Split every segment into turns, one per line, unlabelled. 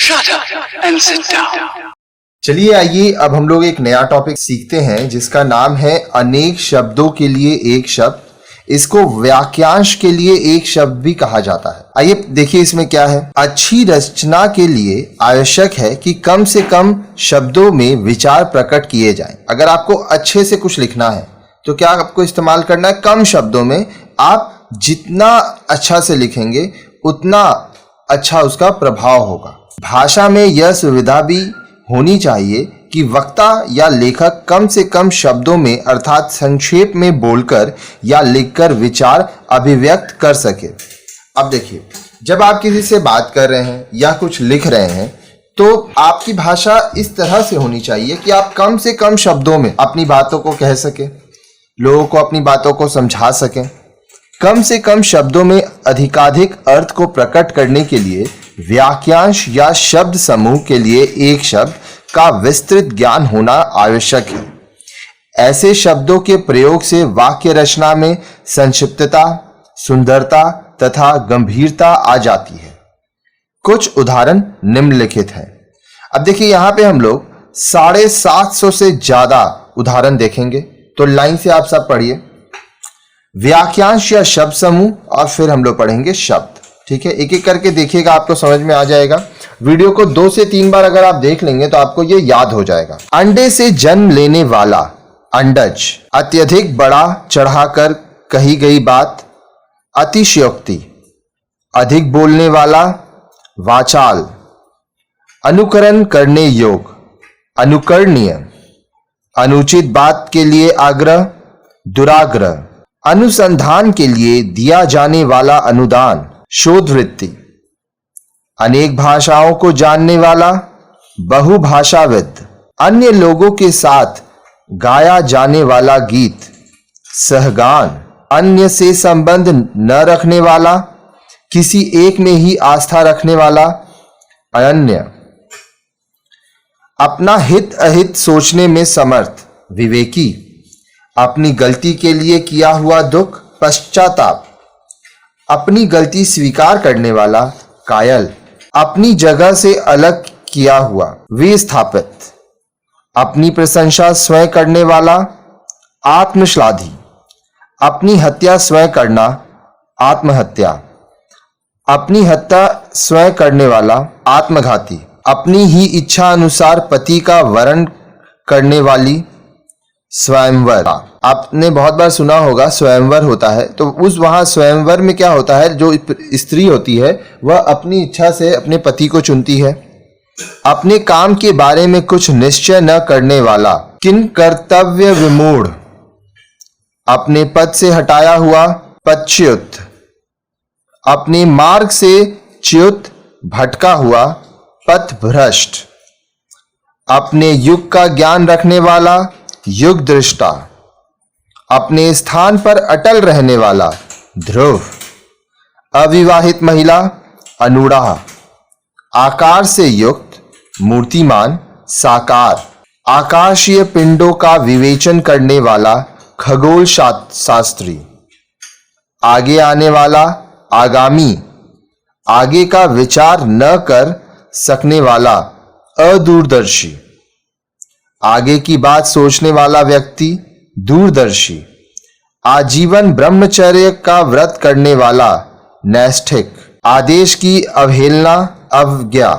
Shut up and sit down.
चलिए आइए अब हम लोग एक नया टॉपिक सीखते हैं जिसका नाम है अनेक शब्दों के लिए एक शब्द। इसको वाक्यांश के लिए एक शब्द भी कहा जाता है। आइए देखिए इसमें क्या है। अच्छी रचना के लिए आवश्यक है कि कम से कम शब्दों में विचार प्रकट किए जाएं। अगर आपको अच्छे से कुछ लिखना है तो क्या आपको इस्तेमाल करना है कम शब्दों में। आप जितना अच्छा से लिखेंगे उतना अच्छा उसका प्रभाव होगा। भाषा में यह सुविधा भी होनी चाहिए कि वक्ता या लेखक कम से कम शब्दों में अर्थात संक्षेप में बोलकर या लिखकर विचार अभिव्यक्त कर सके। अब देखिए, जब आप किसी से बात कर रहे हैं या कुछ लिख रहे हैं तो आपकी भाषा इस तरह से होनी चाहिए कि आप कम से कम शब्दों में अपनी बातों को कह सकें, लोगों को अपनी बातों को समझा सकें। कम से कम शब्दों में अधिकाधिक अर्थ को प्रकट करने के लिए वाक्यांश या शब्द समूह के लिए एक शब्द का विस्तृत ज्ञान होना आवश्यक है। ऐसे शब्दों के प्रयोग से वाक्य रचना में संक्षिप्तता, सुंदरता तथा गंभीरता आ जाती है। कुछ उदाहरण निम्नलिखित हैं। अब देखिए यहाँ पे हम लोग 750 से ज्यादा उदाहरण देखेंगे, तो लाइन से आप सब पढ़िए। वाक्यांश या शब्द समूह और फिर हम लोग पढ़ेंगे शब्द। ठीक है, एक एक करके देखिएगा, आपको समझ में आ जाएगा। वीडियो को 2 से 3 बार अगर आप देख लेंगे तो आपको ये याद हो जाएगा। अंडे से जन्म लेने वाला अंडज, अत्यधिक बड़ा चढ़ाकर कही गई बात, अतिशयोक्ति, अधिक बोलने वाला वाचाल, अनुकरण करने योग, अनुकरणीय, अनुचित बात के लिए आग्रह, दुराग्रह, अनुसंधान के लिए दिया जाने वाला अनुदान, शोधवृत्ति, अनेक भाषाओं को जानने वाला, बहुभाषाविद, अन्य लोगों के साथ गाया जाने वाला गीत, सहगान, अन्य से संबंध न रखने वाला, किसी एक में ही आस्था रखने वाला, अनन्य, अपना हित अहित सोचने में समर्थ, विवेकी, अपनी गलती के लिए किया हुआ दुख, पश्चाताप, अपनी गलती स्वीकार करने वाला, कायल, अपनी जगह से अलग किया हुआ, विस्थापित, अपनी प्रशंसा स्वयं करने वाला, आत्मश्लाघी, अपनी हत्या स्वयं करना, आत्महत्या, अपनी हत्या स्वयं करने वाला, आत्मघाती, अपनी ही इच्छा अनुसार पति का वरण करने वाली, स्वयंवर। आपने बहुत बार सुना होगा स्वयंवर होता है, तो उस वहां स्वयंवर में क्या होता है, जो स्त्री होती है वह अपनी इच्छा से अपने पति को चुनती है। अपने काम के बारे में कुछ निश्चय न करने वाला, किन कर्तव्य विमूढ़, अपने पद से हटाया हुआ, पदच्युत, अपने मार्ग से च्युत भटका हुआ, पथभ्रष्ट, अपने युग का ज्ञान रखने वाला, युग दृष्टा, अपने स्थान पर अटल रहने वाला, ध्रुव, अविवाहित महिला, अनुराह, आकार से युक्त, मूर्तिमान, साकार, आकाशीय पिंडों का विवेचन करने वाला, खगोल शास्त्री, आगे आने वाला, आगामी, आगे का विचार न कर सकने वाला, अदूरदर्शी, आगे की बात सोचने वाला व्यक्ति, दूरदर्शी, आजीवन ब्रह्मचर्य का व्रत करने वाला, नैष्ठिक, आदेश की अवहेलना, अवज्ञा,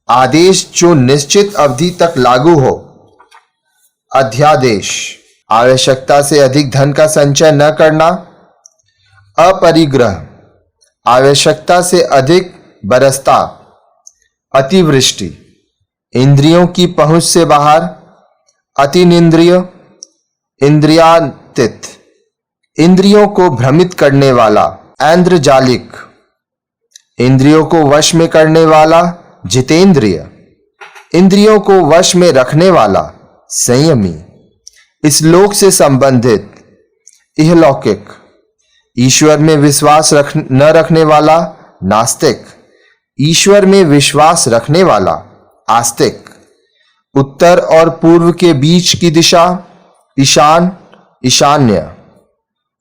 आदेश जो निश्चित अवधि तक लागू हो, अध्यादेश, आवश्यकता से अधिक धन का संचय न करना, अपरिग्रह, आवश्यकता से अधिक बरसता, अतिवृष्टि, इंद्रियों की पहुंच से बाहर, अतिनिंद्रिय, इंद्रियातीत, इंद्रियों को भ्रमित करने वाला, ऐन्द्रजालिक, इंद्रियों को वश में करने वाला, जितेंद्रिय, इंद्रियों को वश में रखने वाला, संयमी, इस लोक से संबंधित, इहलौकिक, ईश्वर में विश्वास न रखने वाला, नास्तिक, ईश्वर में विश्वास रखने वाला, आस्तिक, उत्तर और पूर्व के बीच की दिशा, ईशान, ईशान्य,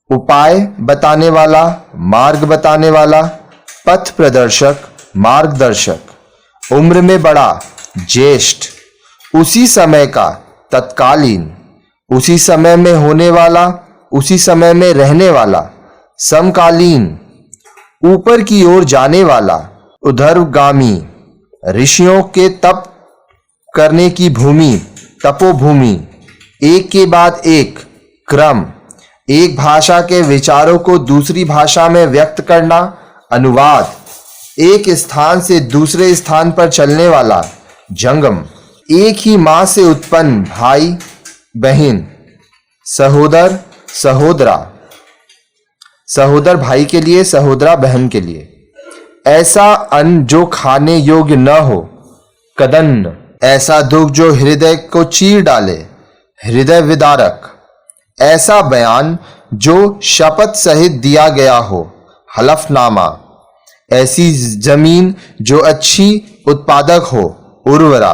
उपाय बताने वाला, मार्ग बताने वाला, पथ प्रदर्शक, मार्गदर्शक, उम्र में बड़ा, ज्येष्ठ, उसी समय का, तत्कालीन, उसी समय में होने वाला, उसी समय में रहने वाला, समकालीन, ऊपर की ओर जाने वाला, उधरगामी, ऋषियों के तप करने की भूमि, तपोभूमि, एक के बाद एक, क्रम, एक भाषा के विचारों को दूसरी भाषा में व्यक्त करना, अनुवाद, एक स्थान से दूसरे स्थान पर चलने वाला, जंगम, एक ही मां से उत्पन्न भाई बहन, सहोदर सहोदरा, सहोदर भाई के लिए, सहोदरा बहन के लिए, ऐसा अन्न जो खाने योग्य न हो, कदन्न, ऐसा दुख जो हृदय को चीर डाले, हृदय विदारक, ऐसा बयान जो शपथ सहित दिया गया हो, हलफनामा, ऐसी जमीन जो अच्छी उत्पादक हो, उर्वरा,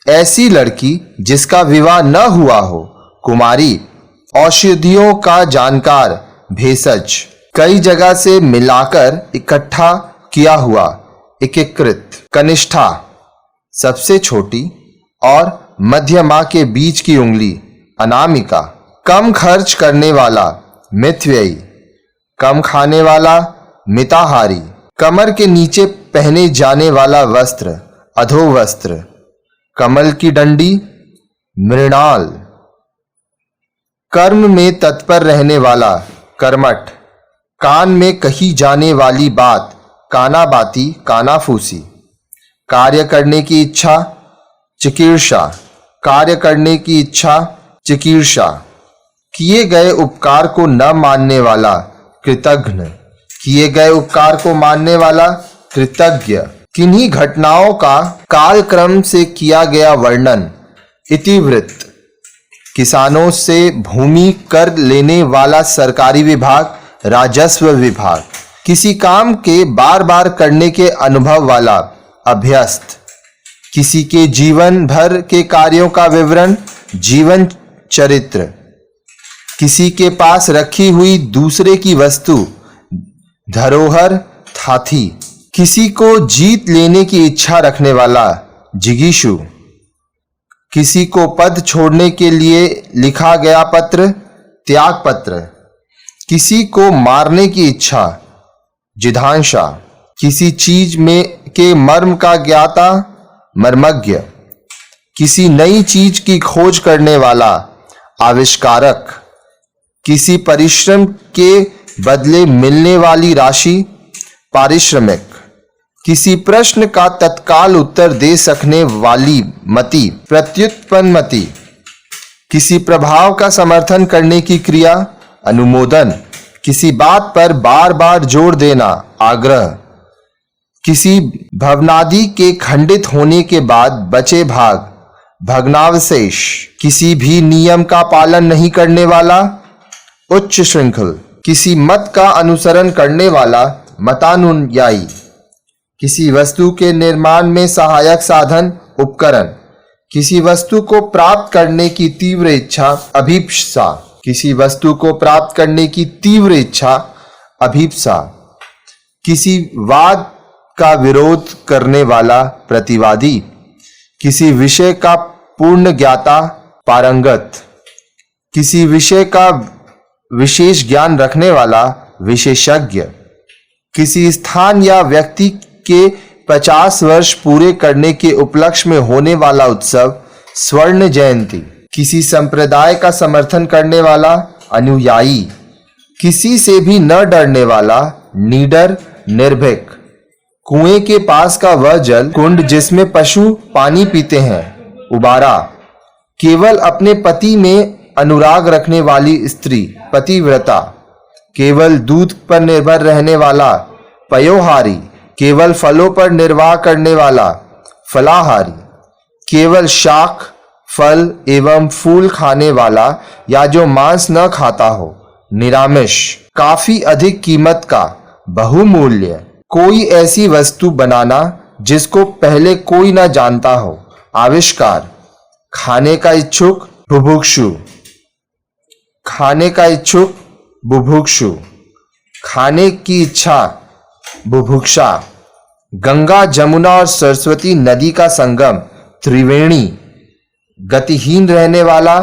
ऐसी लड़की जिसका विवाह न हुआ हो, कुमारी, औषधियों का जानकार, भेषज, कई जगह से मिलाकर इकट्ठा किया हुआ, एकीकृत, कनिष्ठा, सबसे छोटी और मध्यमा के बीच की उंगली, अनामिका, कम खर्च करने वाला, मितव्ययी, कम खाने वाला, मिताहारी, कमर के नीचे पहने जाने वाला वस्त्र, अधोवस्त्र, कमल की डंडी, मृणाल, कर्म में तत्पर रहने वाला, कर्मठ, कान में कही जाने वाली बात, कानाबाती, कानाफूसी, कार्य करने की इच्छा, चिकीर्षा, कार्य करने की इच्छा, चिकीर्षा, किए गए उपकार को न मानने वाला, कृतघ्न, किए गए उपकार को मानने वाला, कृतज्ञ, किन्हीं घटनाओं का कालक्रम से किया गया वर्णन, इतिवृत्त, किसानों से भूमि कर लेने वाला सरकारी विभाग, राजस्व विभाग, किसी काम के बार बार करने के अनुभव वाला, अभ्यस्त, किसी के जीवन भर के कार्यों का विवरण, जीवन चरित्र, किसी के पास रखी हुई दूसरे की वस्तु, धरोहर, थाथी, किसी को जीत लेने की इच्छा रखने वाला, जिगीषु, किसी को पद छोड़ने के लिए लिखा गया पत्र, त्याग पत्र, किसी को मारने की इच्छा, जिधांशा, किसी चीज में के मर्म का ज्ञाता, मर्मज्ञ, किसी नई चीज की खोज करने वाला, आविष्कारक, किसी परिश्रम के बदले मिलने वाली राशि, पारिश्रमिक, किसी प्रश्न का तत्काल उत्तर दे सकने वाली मति, प्रत्युत्पन्नमति, किसी प्रभाव का समर्थन करने की क्रिया, अनुमोदन, किसी बात पर बार बार जोर देना, आग्रह, किसी भवनादि के खंडित होने के बाद बचे भाग, भग्नावशेष, किसी भी नियम का पालन नहीं करने वाला, उच्च श्रृंखल, किसी मत का अनुसरण करने वाला, मतानुयायी, किसी वस्तु के निर्माण में सहायक साधन, उपकरण, किसी वस्तु को प्राप्त करने की तीव्र इच्छा, अभीप्सा, किसी वस्तु को प्राप्त करने की तीव्र इच्छा, अभीप्सा, किसी वाद का विरोध करने वाला, प्रतिवादी, किसी विषय का पूर्ण ज्ञाता, पारंगत, किसी विषय का विशेष ज्ञान रखने वाला, विशेषज्ञ, किसी स्थान या व्यक्ति के 50 वर्ष पूरे करने के उपलक्ष्य में होने वाला उत्सव, स्वर्ण जयंती, किसी संप्रदाय का समर्थन करने वाला, अनुयायी, किसी से भी न डरने वाला, नीडर, निर्भीक, कुएं के पास का वह जल कुंड जिसमें पशु पानी पीते हैं, उबारा, केवल अपने पति में अनुराग रखने वाली स्त्री, पतिव्रता, केवल दूध पर निर्भर रहने वाला, पयोहारी, केवल फलों पर निर्वाह करने वाला, फलाहारी, केवल शाक, फल एवं फूल खाने वाला या जो मांस न खाता हो, निरामिष, काफी अधिक कीमत का, बहुमूल्य, कोई ऐसी वस्तु बनाना जिसको पहले कोई न जानता हो, आविष्कार, खाने का इच्छुक, बुभुक्षु, खाने का इच्छुक, बुभुक्षु, खाने की इच्छा, बुभुक्षा, गंगा, जमुना और सरस्वती नदी का संगम, त्रिवेणी, गतिहीन रहने वाला,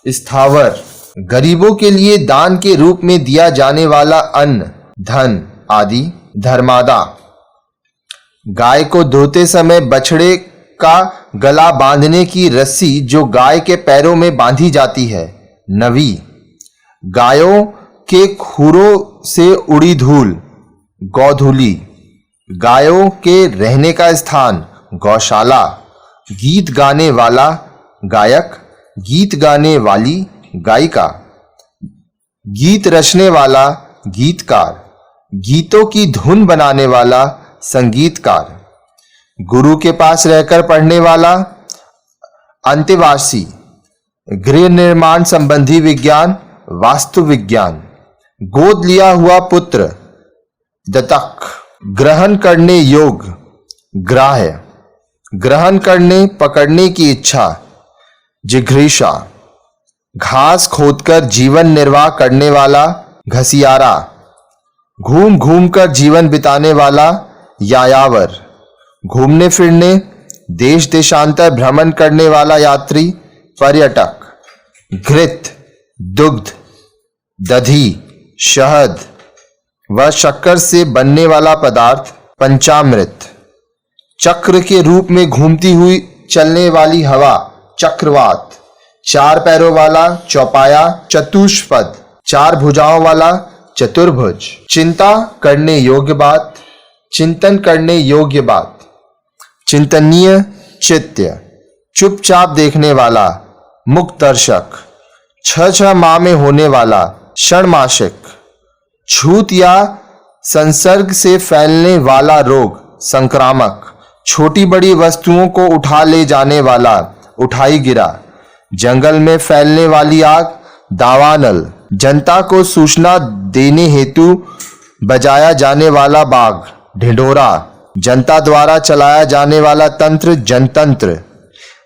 स्थावर, गरीबों के लिए दान के रूप में दिया जाने वाला अन्न, धन आदि, धर्मादा, गाय को धोते समय बछड़े का गला बांधने की रस्सी जो गाय के पैरों में बांधी जाती है, नवी, गायों के खुरों से उड़ी धूल, गौधूली, गायों के रहने का स्थान, गौशाला, गीत गाने वाला, गायक, गीत गाने वाली, गायिका, गीत रचने वाला, गीतकार, गीतों की धुन बनाने वाला, संगीतकार, गुरु के पास रहकर पढ़ने वाला, अंतेवासी, गृह निर्माण संबंधी विज्ञान, वास्तु विज्ञान, गोद लिया हुआ पुत्र, दत्तक, ग्रहण करने योग, ग्राह्य, ग्रहण करने पकड़ने की इच्छा, जिघ्रिषा, घास खोदकर जीवन निर्वाह करने वाला, घसियारा, घूम घूम कर जीवन बिताने वाला, यायावर, घूमने फिरने देश देशांतर भ्रमण करने वाला यात्री, पर्यटक, घृत, दुग्ध, दधी, शहद व शक्कर से बनने वाला पदार्थ, पंचामृत, चक्र के रूप में घूमती हुई चलने वाली हवा, चक्रवात, चार पैरों वाला, चौपाया, चतुष्पद, चार भुजाओं वाला, चतुर्भुज, चिंता करने योग्य बात, चिंतन करने योग्य बात, चिंतनीय, चित्य, चुपचाप देखने वाला, मुक्त दर्शक, छह माह में होने वाला, षण्मासिक, छूत या संसर्ग से फैलने वाला रोग, संक्रामक, छोटी बड़ी वस्तुओं को उठा ले जाने वाला, उठाई गिरा, जंगल में फैलने वाली आग, दावानल, जनता को सूचना देने हेतु बजाया जाने वाला बाग, ढिंढोरा, जनता द्वारा चलाया जाने वाला तंत्र, जनतंत्र।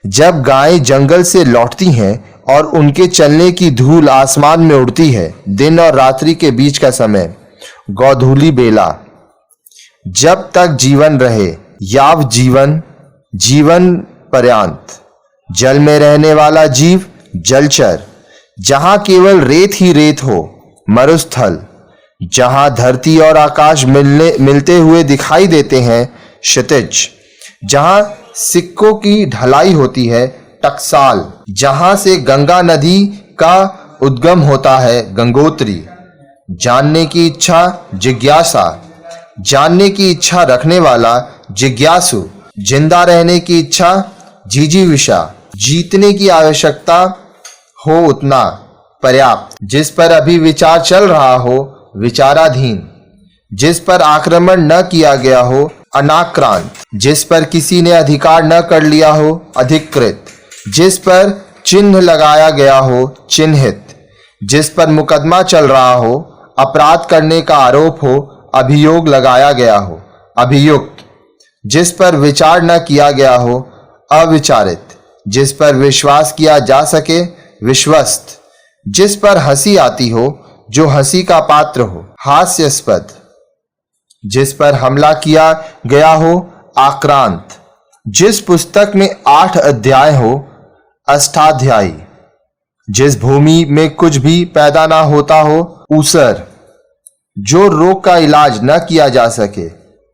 जब गायें जंगल से लौटती हैं और उनके चलने की धूल आसमान में उड़ती है, दिन और रात्रि के बीच का समय, गौधूली बेला। जब तक जीवन रहे, याव जीवन, जीवन पर्यांत, जल में रहने वाला जीव, जलचर, जहां केवल रेत ही रेत हो, मरुस्थल, जहां धरती और आकाश मिलते हुए दिखाई देते हैं, क्षितिज, जहां सिक्कों की ढलाई होती है, टकसाल, जहां से गंगा नदी का उद्गम होता है, गंगोत्री, जानने की इच्छा, जिज्ञासा, जानने की इच्छा रखने वाला, जिज्ञासु, जिंदा रहने की इच्छा, जिजीविषा, जीतने की आवश्यकता हो उतना, पर्याप्त, जिस पर अभी विचार चल रहा हो, विचाराधीन, जिस पर आक्रमण न किया गया हो, अनाक्रांत, जिस पर किसी ने अधिकार न कर लिया हो, अधिकृत, जिस पर चिन्ह लगाया गया हो, चिन्हित, जिस पर मुकदमा चल रहा हो, अपराध करने का आरोप हो, अभियोग लगाया गया हो, अभियुक्त, जिस पर विचार न किया गया हो, अविचारित, जिस पर विश्वास किया जा सके, विश्वस्त, जिस पर हंसी आती हो, जो हंसी का पात्र हो, हास्यास्पद, जिस पर हमला किया गया हो, आक्रांत, जिस पुस्तक में 8 अध्याय हो, अष्टाध्यायी, जिस भूमि में कुछ भी पैदा ना होता हो, ऊसर, जो रोग का इलाज न किया जा सके,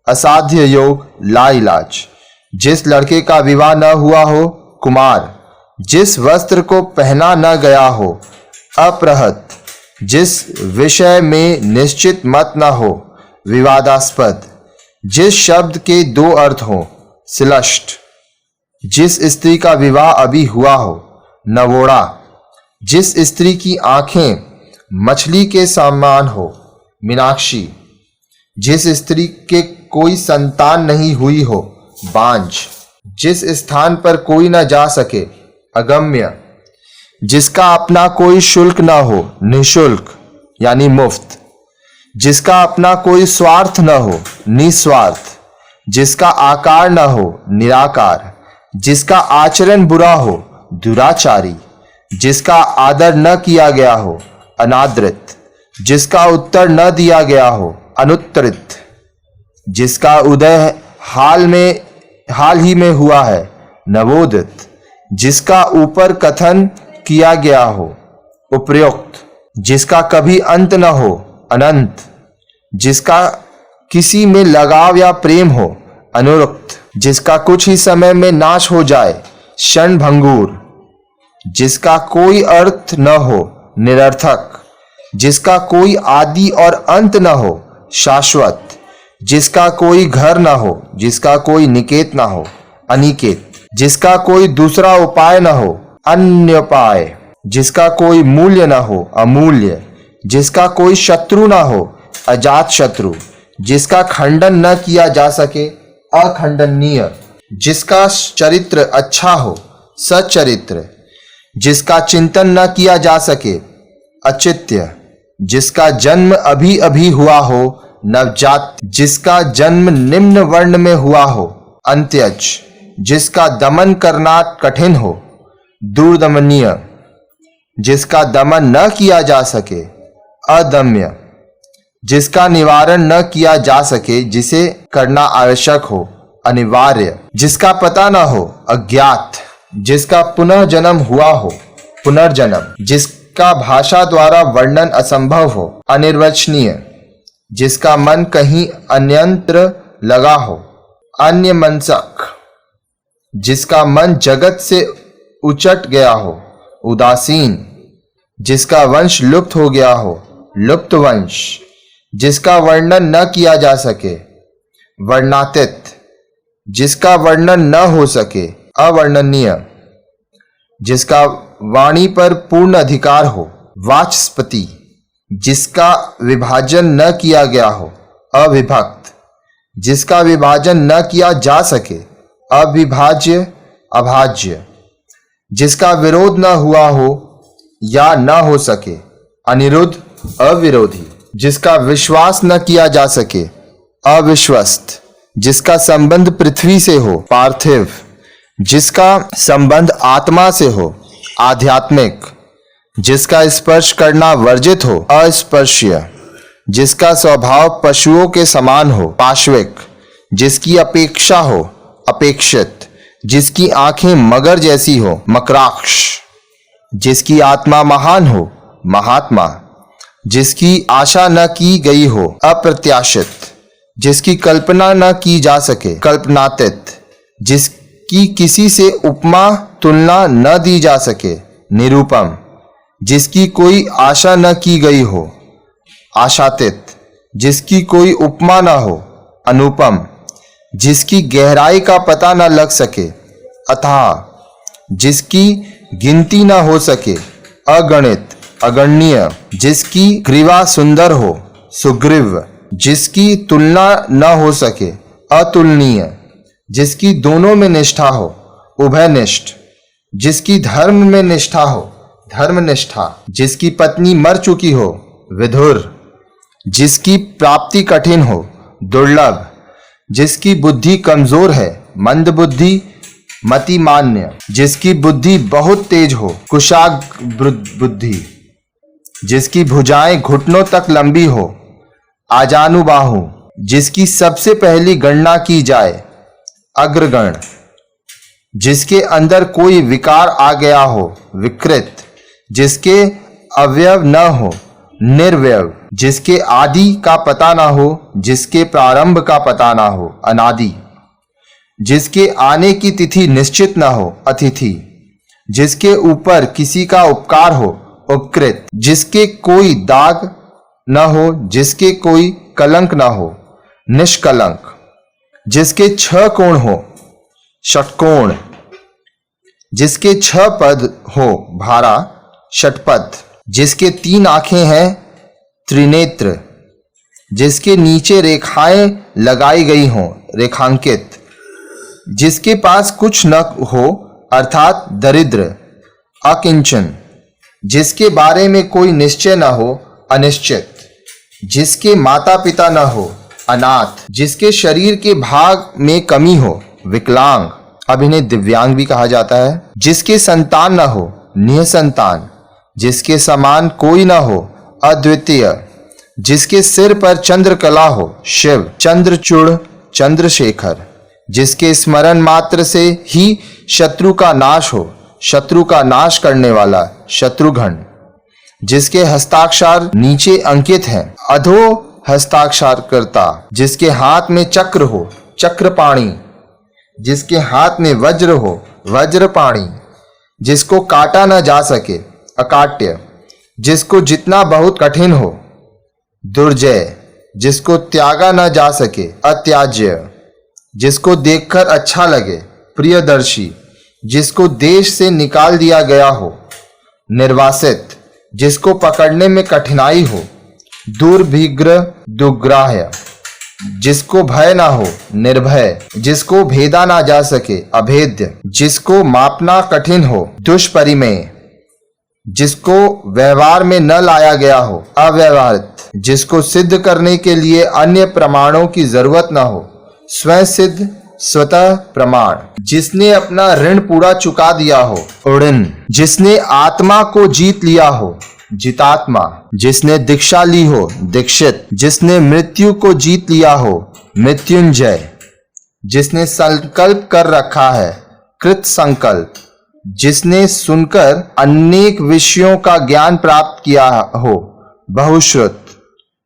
असाध्य योग, लाइलाज, जिस लड़के का विवाह न हुआ हो, कुमार, जिस वस्त्र को पहना न गया हो, अपरहत, जिस विषय में निश्चित मत न हो, विवादास्पद, जिस शब्द के 2 अर्थ हो, श्लिष्ट, जिस स्त्री का विवाह अभी हुआ हो, नवोड़ा, जिस स्त्री की आंखें मछली के समान हो, मीनाक्षी, जिस स्त्री के कोई संतान नहीं हुई हो, बांझ, जिस स्थान पर कोई न जा सके, अगम्य, जिसका अपना कोई शुल्क न हो, निःशुल्क यानी मुफ्त, जिसका अपना कोई स्वार्थ न हो, निस्वार्थ, जिसका आकार न हो, निराकार, जिसका आचरण बुरा हो, दुराचारी, जिसका आदर न किया गया हो, अनादृत, जिसका उत्तर न दिया गया हो, अनुत्तरित, जिसका उदय हाल ही में हुआ है, नवोदित, जिसका ऊपर कथन किया गया हो, उपयुक्त, जिसका कभी अंत न हो, अनंत, जिसका किसी में लगाव या प्रेम हो, अनुरक्त, जिसका कुछ ही समय में नाश हो जाए, क्षणभंगुर, जिसका कोई अर्थ न हो, निरर्थक, जिसका कोई आदि और अंत न हो, शाश्वत, जिसका कोई घर न हो, जिसका कोई निकेत न हो, अनिकेत, जिसका कोई दूसरा उपाय न हो, अन्योपाय, जिसका कोई मूल्य न हो, अमूल्य, जिसका कोई शत्रु न हो, अजात शत्रु, जिसका खंडन न किया जा सके, अखंडनीय, जिसका चरित्र अच्छा हो, सच्चरित्र, जिसका चिंतन न किया जा सके, अचित्य, जिसका जन्म अभी अभी हुआ हो, नवजात, जिसका जन्म निम्न वर्ण में हुआ हो, अंत्यज, जिसका दमन करना कठिन हो, दुर्दमनीय, जिसका दमन न किया जा सके, अदम्य, जिसका निवारण न किया जा सके, जिसे करना आवश्यक हो, अनिवार्य, जिसका पता न हो, अज्ञात, जिसका पुनः जन्म हुआ हो, पुनर्जन्म, जिसका भाषा द्वारा वर्णन असंभव हो, अनिर्वचनीय, जिसका मन कहीं अन्यंत्र लगा हो, अन्यमनस्क, जिसका मन जगत से उचट गया हो, उदासीन, जिसका वंश लुप्त हो गया हो, लुप्त वंश, जिसका वर्णन न किया जा सके, वर्णातीत, जिसका वर्णन न हो सके, अवर्णनीय, जिसका वाणी पर पूर्ण अधिकार हो, वाचस्पति, जिसका विभाजन न किया गया हो, अविभक्त, जिसका विभाजन न किया जा सके, अविभाज्य, अभाज्य, जिसका विरोध न हुआ हो या न हो सके, अनिरुद्ध, अविरोधी, जिसका विश्वास न किया जा सके, अविश्वस्त, जिसका संबंध पृथ्वी से हो, पार्थिव, जिसका संबंध आत्मा से हो, आध्यात्मिक, जिसका स्पर्श करना वर्जित हो, अस्पर्शीय, जिसका स्वभाव पशुओं के समान हो, पाश्विक, जिसकी अपेक्षा हो, अपेक्षित, जिसकी आंखें मगर जैसी हो, मकराक्ष, जिसकी आत्मा महान हो, महात्मा, जिसकी आशा न की गई हो, अप्रत्याशित, जिसकी कल्पना न की जा सके, कल्पनातीत, जिसकी किसी से उपमा तुलना न दी जा सके, निरूपम, जिसकी कोई आशा न की गई हो, आशातीत, जिसकी कोई उपमा न हो, अनुपम, जिसकी गहराई का पता न लग सके, अथाह, जिसकी गिनती न हो सके, अगणित, अगणनीय, जिसकी ग्रीवा सुंदर हो, सुग्रीव, जिसकी तुलना न हो सके, अतुलनीय, जिसकी दोनों में निष्ठा हो, उभयनिष्ठ, जिसकी धर्म में निष्ठा हो, धर्मनिष्ठा, जिसकी पत्नी मर चुकी हो, विधुर, जिसकी प्राप्ति कठिन हो, दुर्लभ, जिसकी बुद्धि कमजोर है, मंद बुद्धि, मतिमान्य, जिसकी बुद्धि बहुत तेज हो, कुशाग्र बुद्धि, जिसकी भुजाएं घुटनों तक लंबी हो, आजानुबाहु, जिसकी सबसे पहली गणना की जाए, अग्रगण, जिसके अंदर कोई विकार आ गया हो, विकृत, जिसके अवयव न हो, निर्वयव, जिसके आदि का पता न हो, जिसके प्रारंभ का पता न हो, अनादि, जिसके आने की तिथि निश्चित न हो, अतिथि, जिसके ऊपर किसी का उपकार हो, उपकृत, जिसके कोई दाग न हो, जिसके कोई कलंक न हो, निष्कलंक, जिसके 6 कोण हो, षटकोण, जिसके 6 पद हो, भारा, षटपद, जिसके 3 आंखें हैं, त्रिनेत्र, जिसके नीचे रेखाएं लगाई गई हों, रेखांकित, जिसके पास कुछ न हो अर्थात दरिद्र, अकिंचन, जिसके बारे में कोई निश्चय न हो, अनिश्चित, जिसके माता पिता न हो, अनाथ, जिसके शरीर के भाग में कमी हो, विकलांग, अब इन्हें दिव्यांग भी कहा जाता है, जिसके संतान न हो, निःसंतान, जिसके समान कोई न हो, अद्वितीय, जिसके सिर पर चंद्रकला हो, शिव, चंद्रचूड़, चंद्रशेखर, जिसके स्मरण मात्र से ही शत्रु का नाश हो, शत्रु का नाश करने वाला शत्रुघ्न, जिसके हस्ताक्षर नीचे अंकित हैं, अधो हस्ताक्षरकर्ता, जिसके हाथ में चक्र हो, चक्रपाणी, जिसके हाथ में वज्र हो, वज्रपाणी, जिसको काटा न जा सके, अकाट्य, जिसको जितना बहुत कठिन हो, दुर्जय, जिसको त्यागा न जा सके, अत्याज्य, जिसको देखकर अच्छा लगे, प्रियदर्शी, जिसको देश से निकाल दिया गया हो, निर्वासित, जिसको पकड़ने में कठिनाई हो, दुर्भिग्र, दुग्राह्य, जिसको भय ना हो, निर्भय, जिसको भेदा ना जा सके, अभेद्य, जिसको मापना कठिन हो, दुष्परिमेय, जिसको व्यवहार में न लाया गया हो, अव्यवहारित, जिसको सिद्ध करने के लिए अन्य प्रमाणों की जरूरत न हो, स्वयं सिद्ध, स्वतः प्रमाण, जिसने अपना ऋण पूरा चुका दिया हो, ऋण, जिसने आत्मा को जीत लिया हो, जितात्मा, जिसने दीक्षा ली हो, दीक्षित, जिसने मृत्यु को जीत लिया हो, मृत्युंजय, जिसने संकल्प कर रखा है, कृत संकल्प, जिसने सुनकर अनेक विषयों का ज्ञान प्राप्त किया हो, बहुश्रुत,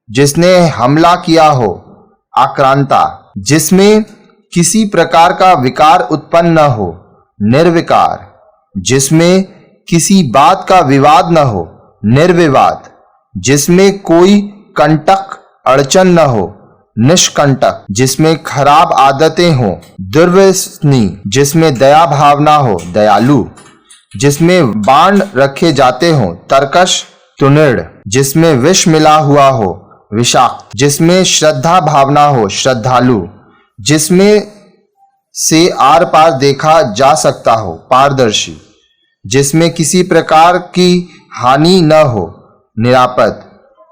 जिसने हमला किया हो, आक्रांता, जिसमें किसी प्रकार का विकार उत्पन्न न हो, निर्विकार, जिसमें किसी बात का विवाद न हो, निर्विवाद, जिसमें कोई कंटक अड़चन न हो, निष्कंटक, जिसमें खराब आदतें हो, दुर्व्यसनी, जिसमें दया भावना हो, दयालु, जिसमें बाण रखे जाते हो, तरकश, तुनिड़, जिसमें विष मिला हुआ हो, विषाक्त, जिसमें श्रद्धा भावना हो, श्रद्धालु, जिसमें से आर पार देखा जा सकता हो, पारदर्शी, जिसमें किसी प्रकार की हानि न हो, निरापद,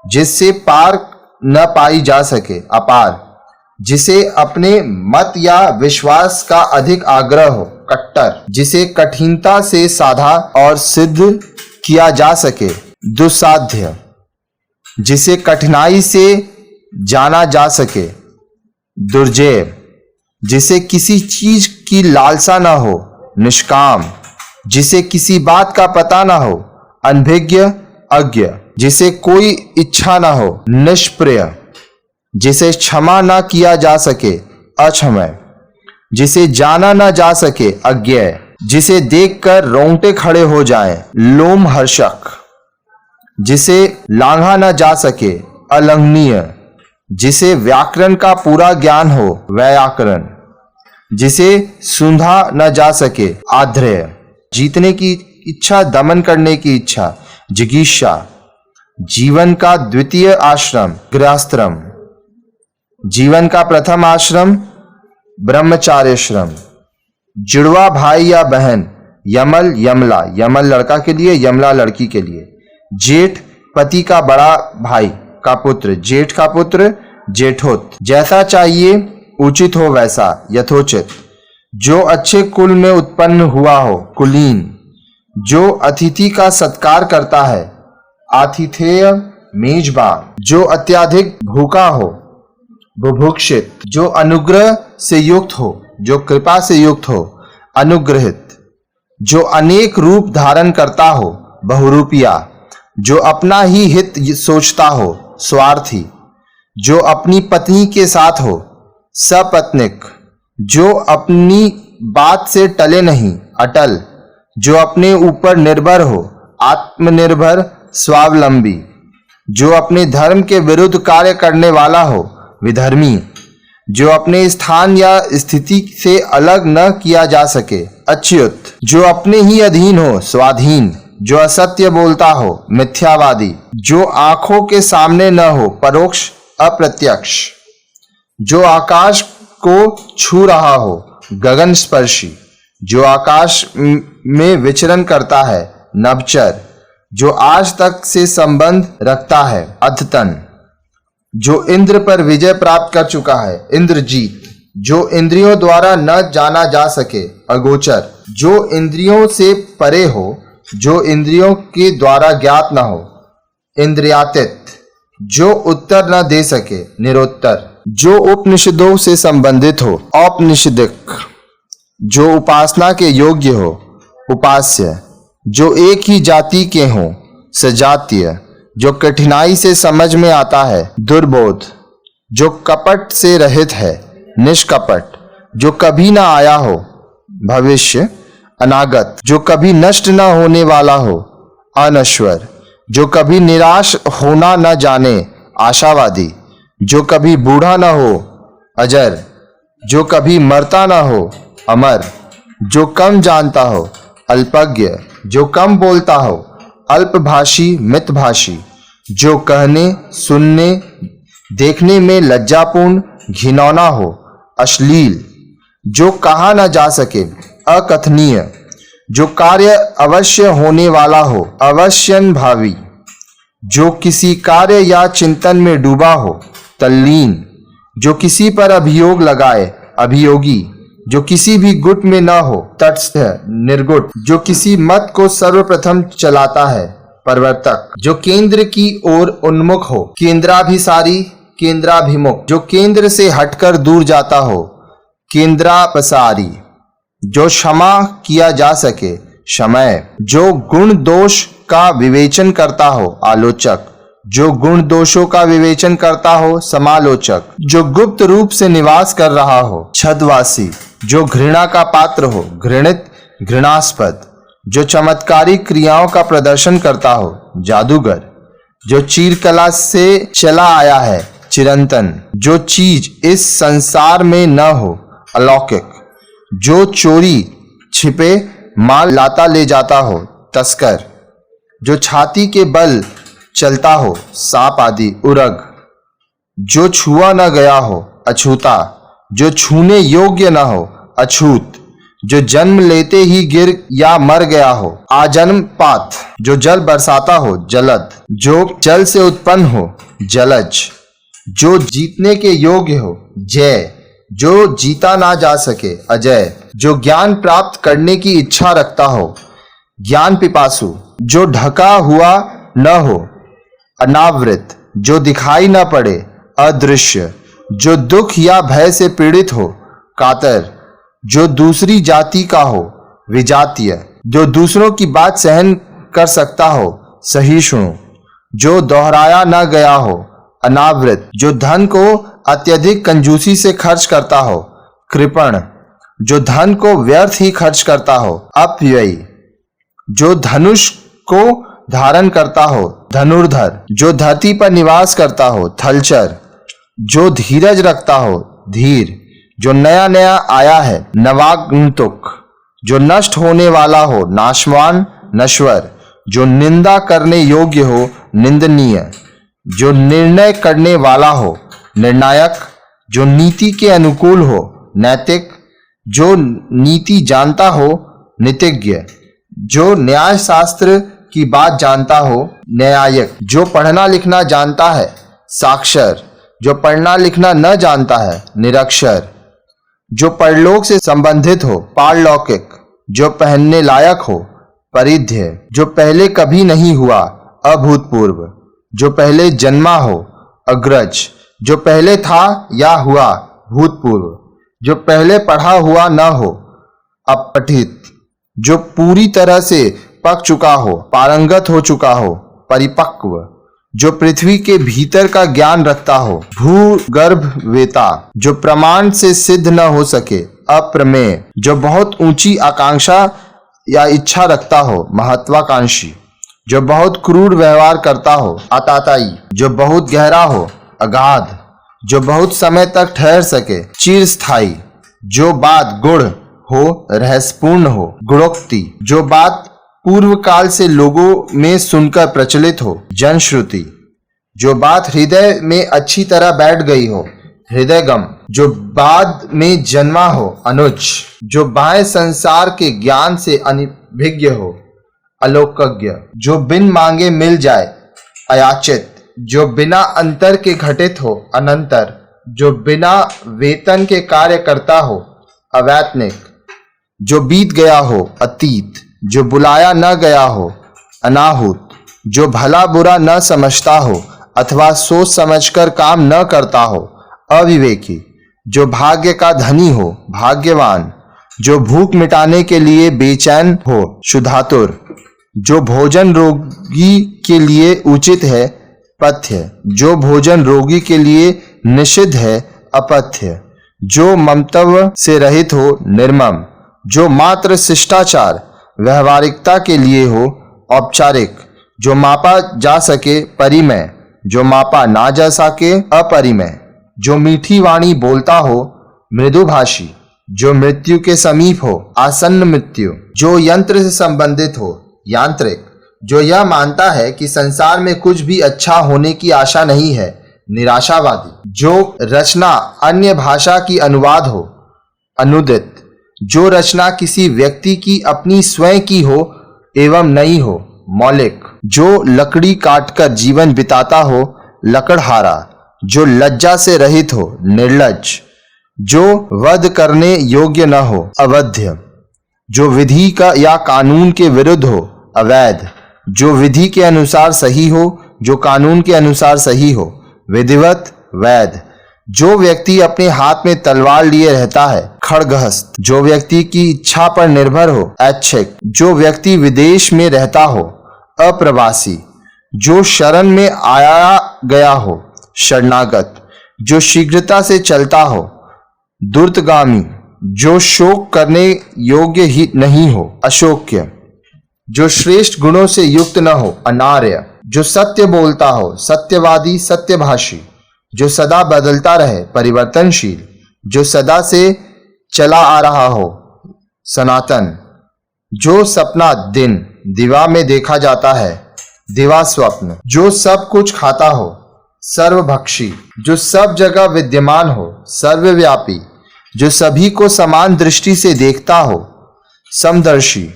जिससे पार न पाई जा सके, अपार, जिसे अपने मत या विश्वास का अधिक आग्रह हो, कट्टर, जिसे कठिनता से साधा और सिद्ध किया जा सके, दुस्साध्य, जिसे कठिनाई से जाना जा सके, दुर्जय, जिसे किसी चीज की लालसा न हो, निष्काम, जिसे किसी बात का पता न हो, अनभिज्ञ, अज्ञ, जिसे कोई इच्छा न हो, निष्प्रिय, जिसे क्षमा न किया जा सके, अक्षमय, जिसे जाना न जा सके, अज्ञेय, जिसे देखकर रोंगटे खड़े हो जाएं, लोमहर्षक, जिसे लांघा न जा सके, अलंघनीय, जिसे व्याकरण का पूरा ज्ञान हो, व्याकरण, जिसे सूंधा न जा सके, आध्रेय, जीतने की इच्छा, दमन करने की इच्छा, जिगीषा, जीवन का द्वितीय आश्रम, गृहस्थ्रम, जीवन का प्रथम आश्रम, ब्रह्मचार्यश्रम, जुड़वा भाई या बहन, यमल, यमला, यमल लड़का के लिए, यमला लड़की के लिए, जेठ, पति का बड़ा भाई का पुत्र, जेठ का पुत्र, जेठोत, जैसा चाहिए उचित हो वैसा, यथोचित, जो अच्छे कुल में उत्पन्न हुआ हो, कुलीन, जो अतिथि का सत्कार करता है, आतिथेय, मेजबान, जो अत्यधिक भूखा हो, बुभुक्षित, जो अनुग्रह से युक्त हो, जो कृपा से युक्त हो, अनुग्रहित, जो अनेक रूप धारण करता हो, बहुरूपिया, जो अपना ही हित सोचता हो, स्वार्थी, जो अपनी पत्नी के साथ हो, सपत्निक, जो अपनी बात से टले नहीं, अटल, जो अपने ऊपर निर्भर हो, आत्मनिर्भर, स्वावलंबी, जो अपने धर्म के विरुद्ध कार्य करने वाला हो, विधर्मी, जो अपने स्थान या स्थिति से अलग न किया जा सके, अच्युत, जो अपने ही अधीन हो, स्वाधीन, जो असत्य बोलता हो, मिथ्यावादी, जो आंखों के सामने न हो, परोक्ष, अप्रत्यक्ष, जो आकाश को छू रहा हो, गगन स्पर्शी, जो आकाश में विचरण करता है, नभचर, जो आज तक से संबंध रखता है, अद्यतन, जो इंद्र पर विजय प्राप्त कर चुका है, इंद्रजीत, जो इंद्रियों द्वारा न जाना जा सके, अगोचर, जो इंद्रियों से परे हो, जो इंद्रियों के द्वारा ज्ञात न हो, इंद्रियातीत, जो उत्तर न दे सके, निरोत्तर, जो उपनिषदों से संबंधित हो, औपनिषदिक, जो उपासना के योग्य हो, उपास्य, जो एक ही जाति के हों, सजातीय, जो कठिनाई से समझ में आता है, दुर्बोध, जो कपट से रहित है, निष्कपट, जो कभी ना आया हो, भविष्य, अनागत, जो कभी नष्ट न होने वाला हो, अनश्वर, जो कभी निराश होना न जाने, आशावादी, जो कभी बूढ़ा न हो, अजर, जो कभी मरता न हो, अमर, जो कम जानता हो, अल्पज्ञ, जो कम बोलता हो, अल्पभाषी, मितभाषी, जो कहने, सुनने, देखने में लज्जापूर्ण, घिनौना हो, अश्लील, जो कहा न जा सके, अकथनीय, जो कार्य अवश्य होने वाला हो, अवश्यन भावी, जो किसी कार्य या चिंतन में डूबा हो, तल्लीन, जो किसी पर अभियोग लगाए, अभियोगी, जो किसी भी गुट में न हो, तटस्थ, निर्गुट, जो किसी मत को सर्वप्रथम चलाता है, प्रवर्तक, जो केंद्र की ओर उन्मुख हो, केंद्राभिसारी, केंद्राभिमुख, जो केंद्र से हटकर दूर जाता हो, केंद्रापसारी, जो क्षमा किया जा सके, क्षमय, जो गुण दोष का विवेचन करता हो, आलोचक, जो गुण दोषों का विवेचन करता हो, समालोचक, जो गुप्त रूप से निवास कर रहा हो, छद्मवासी, जो घृणा का पात्र हो, घृणित, घृणास्पद, जो चमत्कारी क्रियाओं का प्रदर्शन करता हो, जादूगर, जो चीरकला से चला आया है, चिरंतन, जो चीज इस संसार में न हो, अलौकिक, जो चोरी छिपे माल लाता ले जाता हो, तस्कर, जो छाती के बल चलता हो, सांप आदि, उरग, जो छुआ न गया हो, अछूता, जो छूने योग्य न हो, अछूत, जो जन्म लेते ही गिर या मर गया हो, आजन्म पात, जो जल बरसाता हो, जलद, जो जल से उत्पन्न हो, जलज, जो जीतने के योग्य हो, जय, जो जीता ना जा सके, अजय, जो ज्ञान प्राप्त करने की इच्छा रखता हो, ज्ञान पिपासु, जो ढका हुआ न हो, अनावृत, जो दिखाई न पड़े, अदृश्य, जो दुख या भय से पीड़ित हो, कातर, जो दूसरी जाति का हो, विजातीय, जो दूसरों की बात सहन कर सकता हो, सहिष्णु, जो दोहराया न गया हो, अनावृत, जो धन को अत्यधिक कंजूसी से खर्च करता हो, कृपण, जो धन को व्यर्थ ही खर्च करता हो, अपव्ययी, जो धनुष को धारण करता हो, धनुर्धर, जो धरती पर निवास करता हो, थलचर, जो धीरज रखता हो, धीर, जो नया नया आया है, नवागंतुक, जो नष्ट होने वाला हो, नाशवान, नश्वर, जो निंदा करने योग्य हो, निंदनीय, जो निर्णय करने वाला हो, निर्णायक, जो नीति के अनुकूल हो, नैतिक, जो नीति जानता हो, नीतिज्ञ, जो न्याय शास्त्र की बात जानता हो, न्यायिक, जो पढ़ना लिखना जानता है, साक्षर, जो पढ़ना लिखना न जानता है, निरक्षर, जो परलोक से संबंधित हो, पारलौकिक, जो पहनने लायक हो, परिध्य, जो पहले कभी नहीं हुआ, अभूतपूर्व, जो पहले जन्मा हो, अग्रज, जो पहले था या हुआ, भूतपूर्व, जो पहले पढ़ा हुआ न हो, अपठित, जो पूरी तरह से पक चुका हो, पारंगत हो चुका हो, परिपक्व, जो पृथ्वी के भीतर का ज्ञान रखता हो, भूगर्भ वेता, जो प्रमाण से सिद्ध न हो सके, अप्रमेय, जो बहुत ऊंची आकांक्षा या इच्छा रखता हो, महत्वाकांक्षी, जो बहुत क्रूर व्यवहार करता हो, आताताई, जो बहुत गहरा हो, अगाध, जो बहुत समय तक ठहर सके, चिरस्थायी, जो बात गुण हो, रहस्यपूर्ण हो, गुणोक्ति, जो बात पूर्व काल से लोगों में सुनकर प्रचलित हो, जनश्रुति, जो बात हृदय में अच्छी तरह बैठ गई हो, हृदयगम, जो बाद में जन्मा हो, अनुज, जो बाह्य संसार के ज्ञान से अनभिज्ञ हो, अलोकज्ञ, जो बिन मांगे मिल जाए, अयाचित, जो बिना अंतर के घटित हो, अनंतर, जो बिना वेतन के कार्य करता हो, अवैतनिक, जो बीत गया हो, अतीत, जो बुलाया न गया हो, अनाहुत, जो भला बुरा न समझता हो अथवा सोच समझकर काम न करता हो, अविवेकी, जो भाग्य का धनी हो भाग्यवान, जो भूख मिटाने के लिए बेचैन हो शुद्धातुर, जो भोजन रोगी के लिए उचित है पथ्य, जो भोजन रोगी के लिए निषिद्ध है अपथ्य, जो ममत्व से रहित हो निर्मम, जो मात्र शिष्टाचार व्यवहारिकता के लिए हो औपचारिक, जो मापा जा सके परिमय, जो मापा ना जा सके अपरिमय, जो मीठी वाणी बोलता हो मृदुभाषी, जो मृत्यु के समीप हो आसन्न मृत्यु, जो यंत्र से संबंधित हो यांत्रिक, जो यह मानता है कि संसार में कुछ भी अच्छा होने की आशा नहीं है निराशावादी, जो रचना अन्य भाषा की अनुवाद हो अनुदित, जो रचना किसी व्यक्ति की अपनी स्वयं की हो एवं नहीं हो मौलिक, जो लकड़ी काटकर जीवन बिताता हो लकड़हारा, जो लज्जा से रहित हो निर्लज्ज, जो वध करने योग्य न हो अवध्य, जो विधि का या कानून के विरुद्ध हो अवैध, जो विधि के अनुसार सही हो जो कानून के अनुसार सही हो विधिवत वैध, जो व्यक्ति अपने हाथ में तलवार लिए रहता है खड्गहस्त, जो व्यक्ति की इच्छा पर निर्भर हो ऐच्छिक, जो व्यक्ति विदेश में रहता हो अप्रवासी, जो शरण में आया गया हो शरणागत, जो शीघ्रता से चलता हो दुर्तगामी, जो शोक करने योग्य ही नहीं हो अशोक्य, जो श्रेष्ठ गुणों से युक्त न हो अनार्य, जो सत्य बोलता हो सत्यवादी सत्यभाषी, जो सदा बदलता रहे परिवर्तनशील, जो सदा से चला आ रहा हो सनातन, जो सपना दिन दिवा में देखा जाता है दिवा स्वप्न, जो सब कुछ खाता हो सर्वभक्षी, जो सब जगह विद्यमान हो सर्वव्यापी, जो सभी को समान दृष्टि से देखता हो समदर्शी,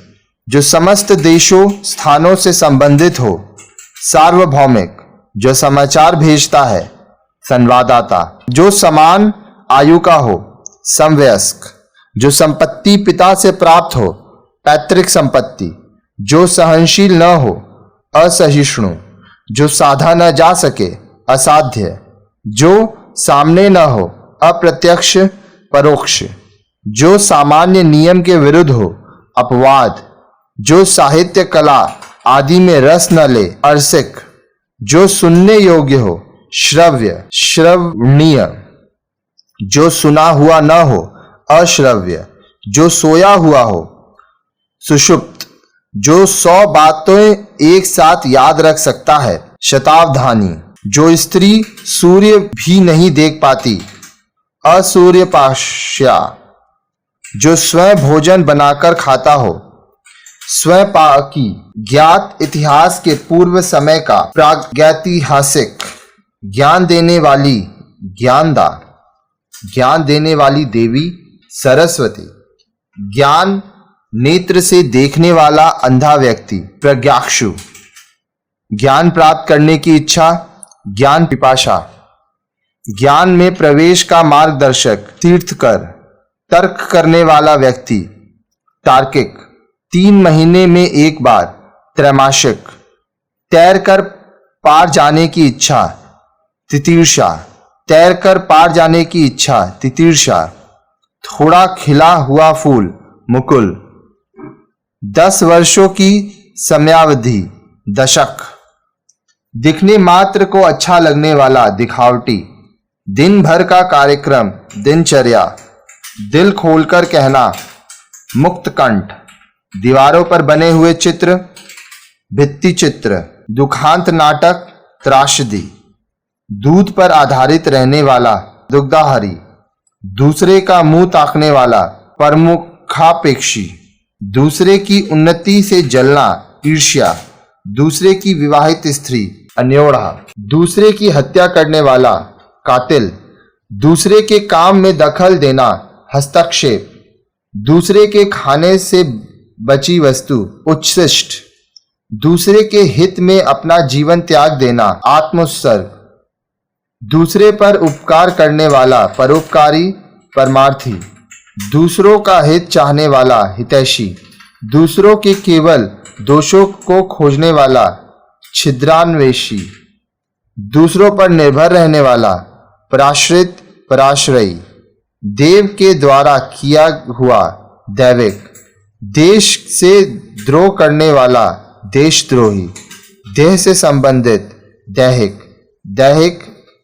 जो समस्त देशों स्थानों से संबंधित हो सार्वभौमिक, जो समाचार भेजता है संवाददाता, जो समान आयु का हो समवयस्क, जो संपत्ति पिता से प्राप्त हो पैतृक संपत्ति, जो सहनशील न हो असहिष्णु, जो साधा न जा सके असाध्य, जो सामने न हो अप्रत्यक्ष परोक्ष, जो सामान्य नियम के विरुद्ध हो अपवाद, जो साहित्य कला आदि में रस न ले अरसिक, जो सुनने योग्य हो श्रव्य श्रवणीय, जो सुना हुआ न हो अश्रव्य, जो सोया हुआ हो सुषुप्त, जो 100 बातें एक साथ याद रख सकता है शतावधानी, जो स्त्री सूर्य भी नहीं देख पाती असूर्यपाश्या, जो स्वयं भोजन बनाकर खाता हो स्वयं पाकी, ज्ञात इतिहास के पूर्व समय का प्रागैतिहासिक, ज्ञान देने वाली ज्ञानदा, ज्ञान देने वाली देवी सरस्वती, ज्ञान नेत्र से देखने वाला अंधा व्यक्ति प्रज्ञाक्षु, ज्ञान प्राप्त करने की इच्छा ज्ञान पिपाशा, ज्ञान में प्रवेश का मार्गदर्शक तीर्थकर, तर्क करने वाला व्यक्ति तार्किक, 3 महीने में एक बार त्रैमासिक, तैर कर पार जाने की इच्छा तितीर्षा, तैर कर पार जाने की इच्छा तितीर्षा, थोड़ा खिला हुआ फूल मुकुल, 10 वर्षों की समयावधि दशक, दिखने मात्र को अच्छा लगने वाला दिखावटी, दिन भर का कार्यक्रम दिनचर्या, दिल खोलकर कहना मुक्त कंठ, दीवारों पर बने हुए चित्र भित्ति चित्र, दुखांत नाटक त्रासदी, दूध पर आधारित रहने वाला दुग्धाहारी, दूसरे का मुंह ताकने वाला परमुखापेक्षी, दूसरे की उन्नति से जलना ईर्ष्या, दूसरे की विवाहित स्त्री अन्योढ़ा, दूसरे की हत्या करने वाला कातिल, दूसरे के काम में दखल देना हस्तक्षेप, दूसरे के खाने से बची वस्तु उच्छिष्ट, दूसरे के हित में अपना जीवन त्याग देना आत्मोत्सर्ग, दूसरे पर उपकार करने वाला परोपकारी परमार्थी, दूसरों का हित चाहने वाला हितैषी, दूसरों के केवल दोषों को खोजने वाला छिद्रान्वेषी, दूसरों पर निर्भर रहने वाला पराश्रित पराश्रयी, देव के द्वारा किया हुआ दैविक, देश से द्रोह करने वाला देशद्रोही, देह से संबंधित दैहिक, दैहिक,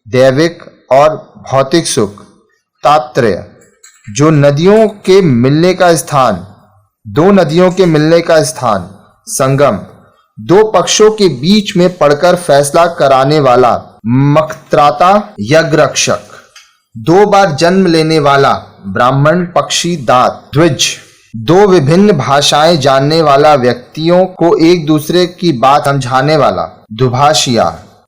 दैविक और भौतिक सुख, तात्पर्य जो नदियों के मिलने का स्थान, दो नदियों के मिलने का स्थान, संगम, दो पक्षों के बीच में पड़कर फैसला कराने वाला मकत्राता यज्ञरक्षक, दो बार जन्म लेने वाला ब्राह्मण पक्षी दात द्विज, दो विभिन्न भाषाएं जानने वाला व्यक्तियों को एक दूसरे की बात समझाने वाला दुभाषिया,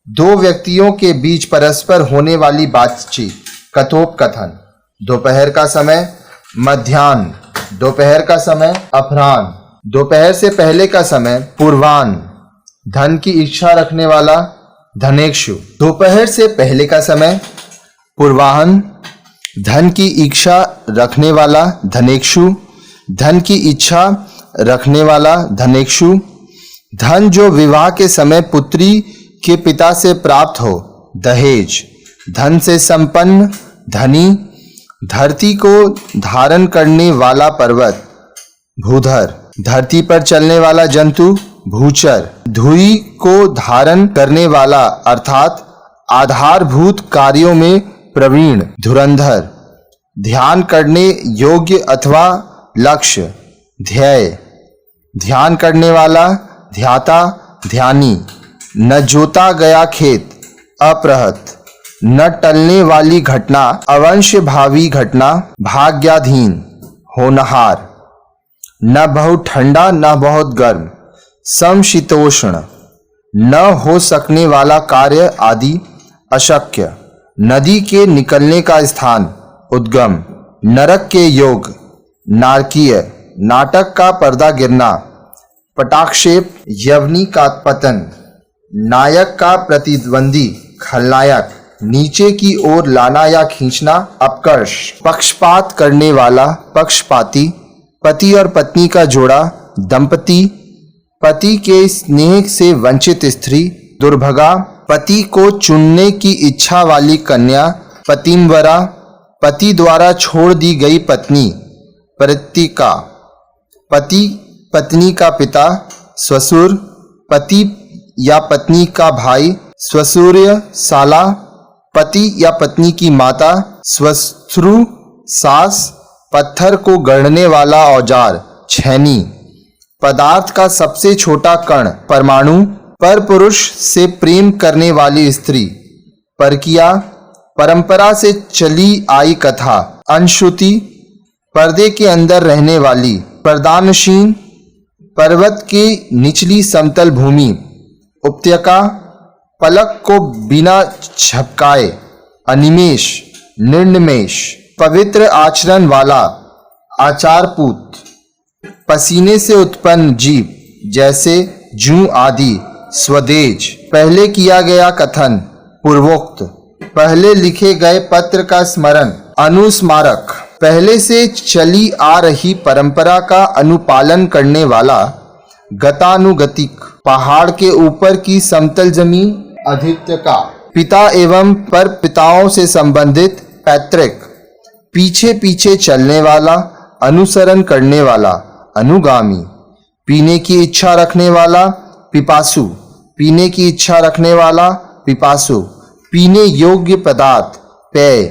दो व्यक्तियों के बीच परस्पर होने वाली बातचीत कथोपकथन, दोपहर का समय मध्याह्न, दोपहर का समय अपराह्न, दोपहर से पहले का समय पूर्वाह्न, धन की इच्छा रखने वाला धनेक्षु, दोपहर से पहले का समय पूर्वाह्न, धन की इच्छा रखने वाला धनेक्षु, धन की इच्छा रखने वाला धनेक्षु, धन जो विवाह के समय पुत्री के पिता से प्राप्त हो दहेज, धन से संपन्न धनी, धरती को धारण करने वाला पर्वत भूधर, धरती पर चलने वाला जंतु भूचर, धुरी को धारण करने वाला अर्थात आधारभूत कार्यों में प्रवीण धुरंधर, ध्यान करने योग्य अथवा लक्ष्य ध्येय, ध्यान करने वाला ध्याता ध्यानी, न जोता गया खेत अपरहत, न टलने वाली घटना अवश्य भावी घटना भाग्याधीन होनहार, न बहुत ठंडा न बहुत गर्म समशीतोष्ण, न हो सकने वाला कार्य आदि अशक्य, नदी के निकलने का स्थान उद्गम, नरक के योग नारकीय, नाटक का पर्दा गिरना पटाक्षेप, यवनी का पतन, नायक का प्रतिद्वंदी खलनायक, नीचे की ओर लाना या खींचना अपकर्ष, पक्षपात करने वाला पक्षपाती, पति और पत्नी का जोड़ा दंपति, पति के स्नेह से वंचित स्त्री दुर्भगा, पति को चुनने की इच्छा वाली कन्या पतिंवरा, पति द्वारा छोड़ दी गई पत्नी परित्तिका, पति पत्नी का पिता ससुर, पति या पत्नी का भाई स्वसूर्य साला, पति या पत्नी की माता स्वश्रु सास, पत्थर को गढ़ने वाला औजार छैनी, पदार्थ का सबसे छोटा कण परमाणु, पर पुरुष से प्रेम करने वाली स्त्री परकिया, परंपरा से चली आई कथा अनश्रुति, पर्दे के अंदर रहने वाली प्रदानशीन, पर्वत की निचली समतल भूमि उपत्यका, पलक को बिना झपकाए अनिमेष निर्निमेष, पवित्र आचरण वाला आचारपूत, पसीने से उत्पन्न जीव जैसे जूं आदि स्वदेज, पहले किया गया कथन पूर्वोक्त, पहले लिखे गए पत्र का स्मरण अनुस्मारक, पहले से चली आ रही परंपरा का अनुपालन करने वाला गतानुगतिक, पहाड़ के ऊपर की समतल जमीन अधित्यका, पिता एवं पर पिताओं से संबंधित पैतृक, पीछे पीछे चलने वाला अनुसरण करने वाला अनुगामी, पीने की इच्छा रखने वाला पिपासु, पीने की इच्छा रखने वाला पिपासु, पीने योग्य पदार्थ पेय,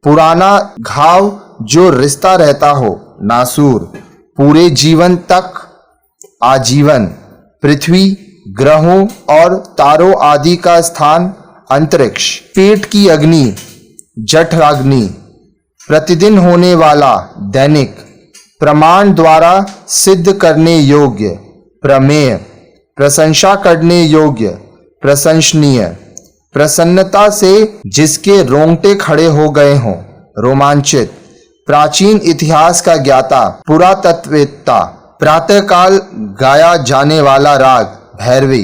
पुराना घाव जो रिश्ता रहता हो नासूर, पूरे जीवन तक आजीवन, पृथ्वी ग्रहों और तारों आदि का स्थान अंतरिक्ष, पेट की अग्नि जठराग्नि, प्रतिदिन होने वाला दैनिक, प्रमाण द्वारा सिद्ध करने योग्य प्रमेय, प्रशंसा करने योग्य प्रशंसनीय, प्रसन्नता से जिसके रोंगटे खड़े हो गए हों रोमांचित, प्राचीन इतिहास का ज्ञाता पुरातत्ववेत्ता, प्रातःकाल गाया जाने वाला राग भैरवी,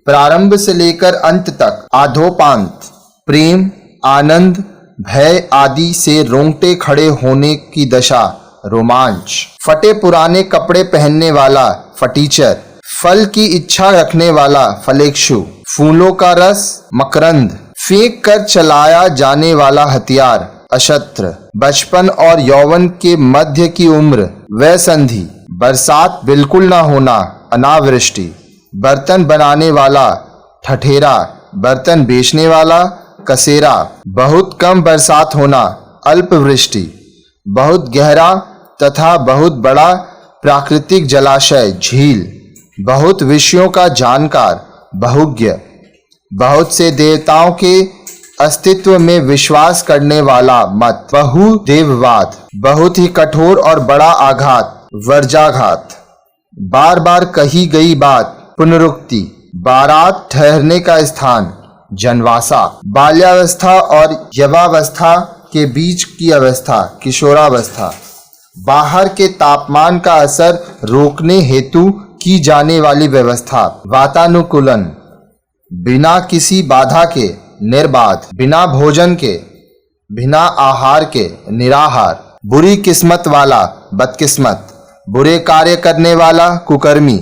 प्रारंभ से लेकर अंत तक आधोपांत, प्रेम आनंद भय आदि से रोंगटे खड़े होने की दशा रोमांच, फटे पुराने कपड़े पहनने वाला फटीचर, फल की इच्छा रखने वाला फलेक्षु, फूलों का रस मकरंद, फेंक कर चलाया जाने वाला हथियार अशत्र, बचपन और यौवन के मध्य की उम्र वह संधि, बरसात बिल्कुल न होना, अनावृष्टि, बर्तन बनाने वाला ठठेरा, बर्तन बेचने वाला कसेरा, बहुत कम बरसात होना, अल्पवृष्टि, बहुत गहरा तथा बहुत बड़ा प्राकृतिक जलाशय झील, बहुत विषयों का जानकार बहुज्ञ, बहुत से देवताओं के अस्तित्व में विश्वास करने वाला मत, बहुदेववाद, बहुत ही कठोर और बड़ा आघात वर्जाघात, बार बार कही गई बात पुनरुक्ति, बारात ठहरने का स्थान जनवासा, बाल्यावस्था और यवावस्था के बीच की अवस्था किशोरावस्था, बाहर के तापमान का असर रोकने हेतु की जाने वाली व्यवस्था वातानुकूलन, बिना किसी बाधा के निर्बाध, बिना भोजन के, बिना आहार के निराहार, बुरी किस्मत वाला बदकिस्मत, बुरे कार्य करने वाला कुकर्मी,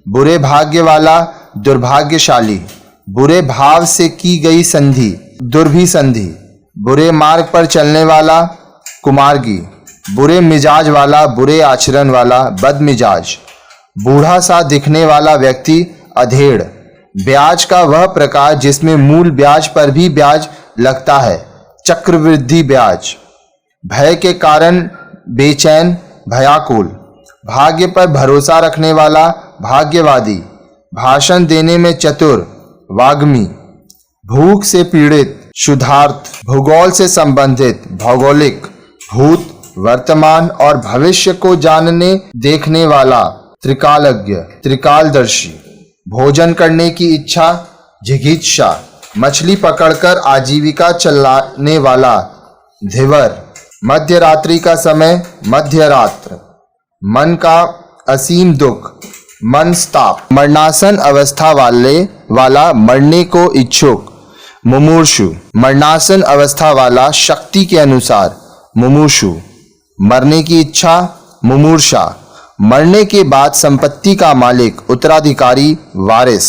बुरे भाग्य वाला दुर्भाग्यशाली, बुरे भाव से की गई संधि दुर्भी संधि, बुरे मार्ग पर चलने वाला कुमार्गी, बुरे मिजाज वाला बुरे आचरण वाला बदमिजाज, बूढ़ा सा दिखने वाला व्यक्ति अधेड़, ब्याज का वह प्रकार जिसमें मूल ब्याज पर भी ब्याज लगता है चक्रवृद्धि ब्याज, भय के कारण बेचैन भयाकुल, भाग्य पर भरोसा रखने वाला भाग्यवादी, भाषण देने में चतुर वाग्मी, भूख से पीड़ित क्षुधार्त, भूगोल से संबंधित भौगोलिक, भूत वर्तमान और भविष्य को जानने देखने वाला त्रिकालज्ञ त्रिकालदर्शी, भोजन करने की इच्छा जिघिक्षा, मछली पकड़कर आजीविका चलाने वाला धिवर, मध्य रात्रि का समय मध्यरात्र, मन का असीम दुख मनस्ताप, मरणासन अवस्था वाला मरने को इच्छुक मुमूर्षु, मरणासन अवस्था वाला शक्ति के अनुसार मुमूर्षु, मरने की इच्छा मुमूर्षा, मरने के बाद संपत्ति का मालिक उत्तराधिकारी वारिस,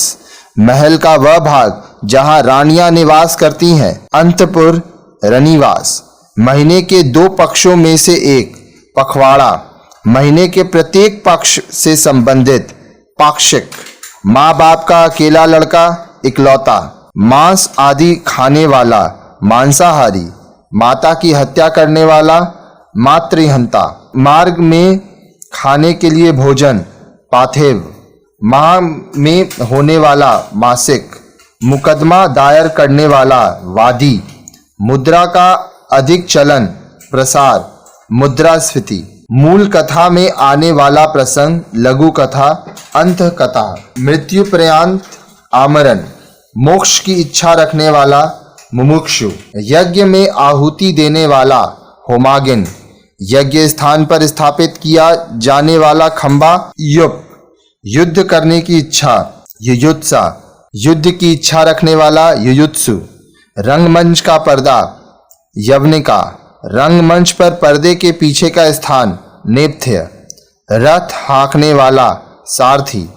महल का वह भाग जहां रानियां निवास करती हैं अंतपुर रनिवास, महीने के 2 पक्षों में से एक पखवाड़ा, महीने के प्रत्येक पक्ष से संबंधित पाक्षिक, माँ बाप का अकेला लड़का इकलौता, मांस आदि खाने वाला मांसाहारी, माता की हत्या करने वाला मातृहंता, मार्ग में खाने के लिए भोजन पाथेव, माह में होने वाला मासिक, मुकदमा दायर करने वाला वादी, मुद्रा का अधिक चलन प्रसार मुद्रास्फीति, मूल कथा में आने वाला प्रसंग लघु कथा अंत कथा, मृत्यु पर्यंत आमरण, मोक्ष की इच्छा रखने वाला मुमुक्षु, यज्ञ में आहुति देने वाला होमागिन, यज्ञ स्थान पर स्थापित किया जाने वाला खंबा युप, युद्ध करने की इच्छा युयुत्सा, युद्ध की इच्छा रखने वाला युयुत्सु, रंगमंच का पर्दा यवनिका, रंगमंच पर पर्दे के पीछे का स्थान नेपथ्य, रथ हाँकने वाला सारथी,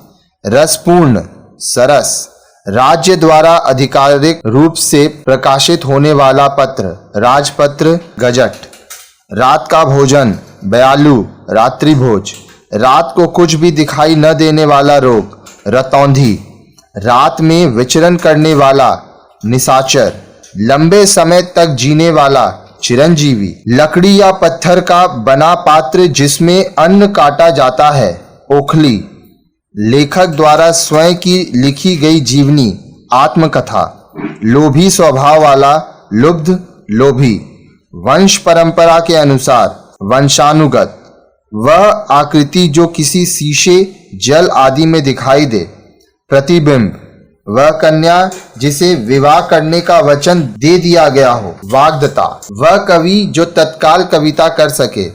रसपूर्ण सरस, राज्य द्वारा आधिकारिक रूप से प्रकाशित होने वाला पत्र राजपत्र गजट, रात का भोजन बयालू रात्रि भोज, रात को कुछ भी दिखाई न देने वाला रोग रतौंधी, रात में विचरण करने वाला निशाचर, लंबे समय तक जीने वाला चिरंजीवी, लकड़ी या पत्थर का बना पात्र जिसमें अन्न काटा जाता है ओखली, लेखक द्वारा स्वयं की लिखी गई जीवनी आत्मकथा, लोभी स्वभाव वाला लुब्ध लोभी, वंश परंपरा के अनुसार वंशानुगत, वह आकृति जो किसी शीशे जल आदि में दिखाई दे, प्रतिबिंब, वह कन्या जिसे विवाह करने का वचन दे दिया गया हो, वाग्दता, वह कवि जो तत्काल कविता कर सके,